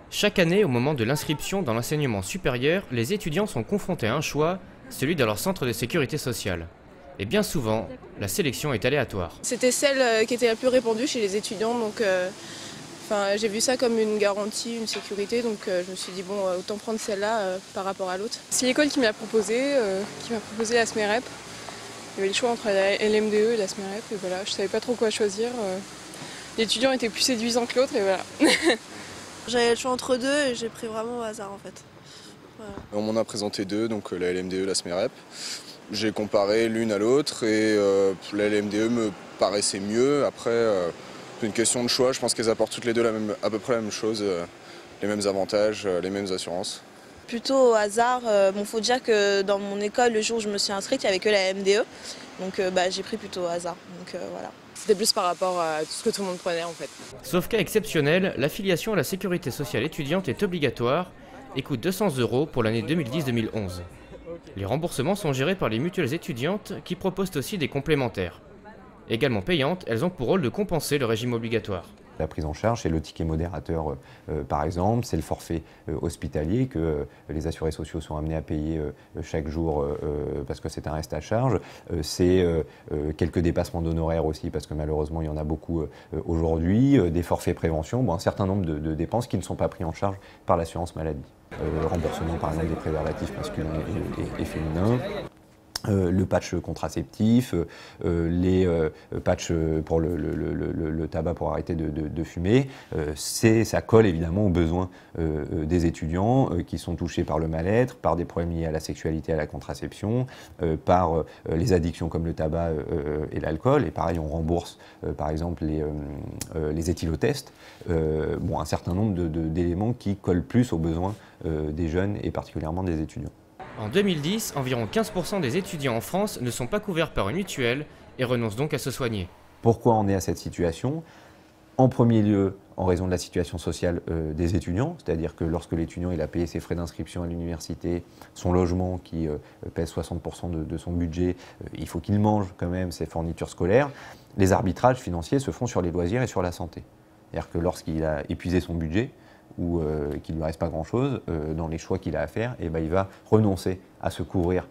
Chaque année, au moment de l'inscription dans l'enseignement supérieur, les étudiants sont confrontés à un choix, celui de leur centre de sécurité sociale. Et bien souvent, la sélection est aléatoire. C'était celle qui était la plus répandue chez les étudiants, donc j'ai vu ça comme une garantie, une sécurité, donc je me suis dit bon, autant prendre celle-là par rapport à l'autre. C'est l'école qui m'a proposé la SMEREP. Il y avait le choix entre la LMDE et la SMEREP, et voilà, je savais pas trop quoi choisir. L'étudiant était plus séduisant que l'autre, et voilà. J'avais le choix entre deux et j'ai pris vraiment au hasard en fait. Voilà. On m'en a présenté deux, donc la LMDE, la SMEREP. J'ai comparé l'une à l'autre et la LMDE me paraissait mieux. Après, c'est une question de choix. Je pense qu'elles apportent toutes les deux à peu près la même chose, les mêmes avantages, les mêmes assurances. Plutôt au hasard. Faut dire que dans mon école, le jour où je me suis inscrite, il n'y avait que la MDE. Donc j'ai pris plutôt au hasard. Donc voilà. C'était plus par rapport à tout ce que tout le monde prenait en fait. Sauf cas exceptionnel, l'affiliation à la sécurité sociale étudiante est obligatoire et coûte 200 € pour l'année 2010-2011. Les remboursements sont gérés par les mutuelles étudiantes qui proposent aussi des complémentaires. Également payantes, elles ont pour rôle de compenser le régime obligatoire. La prise en charge, c'est le ticket modérateur par exemple, c'est le forfait hospitalier que les assurés sociaux sont amenés à payer chaque jour parce que c'est un reste à charge. C'est quelques dépassements d'honoraires aussi parce que malheureusement il y en a beaucoup aujourd'hui, des forfaits prévention, un certain nombre de dépenses qui ne sont pas prises en charge par l'assurance maladie. Le remboursement par exemple des préservatifs masculins et féminins. Le patch contraceptif, les patchs pour le tabac pour arrêter de fumer, ça colle évidemment aux besoins des étudiants qui sont touchés par le mal-être, par des problèmes liés à la sexualité, à la contraception, par les addictions comme le tabac et l'alcool. Et pareil, on rembourse par exemple les éthylotests, un certain nombre d'éléments qui collent plus aux besoins des jeunes et particulièrement des étudiants. En 2010, environ 15% des étudiants en France ne sont pas couverts par une mutuelle et renoncent donc à se soigner. Pourquoi on est à cette situation ? En premier lieu, en raison de la situation sociale des étudiants, c'est-à-dire que lorsque l'étudiant a payé ses frais d'inscription à l'université, son logement qui pèse 60% de son budget, il faut qu'il mange quand même ses fournitures scolaires. Les arbitrages financiers se font sur les loisirs et sur la santé. C'est-à-dire que lorsqu'il a épuisé son budget, ou qu'il ne lui reste pas grand-chose dans les choix qu'il a à faire, il va renoncer à se couvrir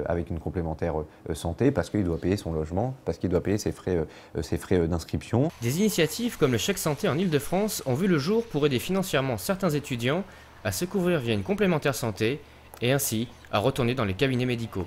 avec une complémentaire santé parce qu'il doit payer son logement, parce qu'il doit payer ses frais d'inscription. Des initiatives comme le chèque santé en Ile-de-France ont vu le jour pour aider financièrement certains étudiants à se couvrir via une complémentaire santé et ainsi à retourner dans les cabinets médicaux.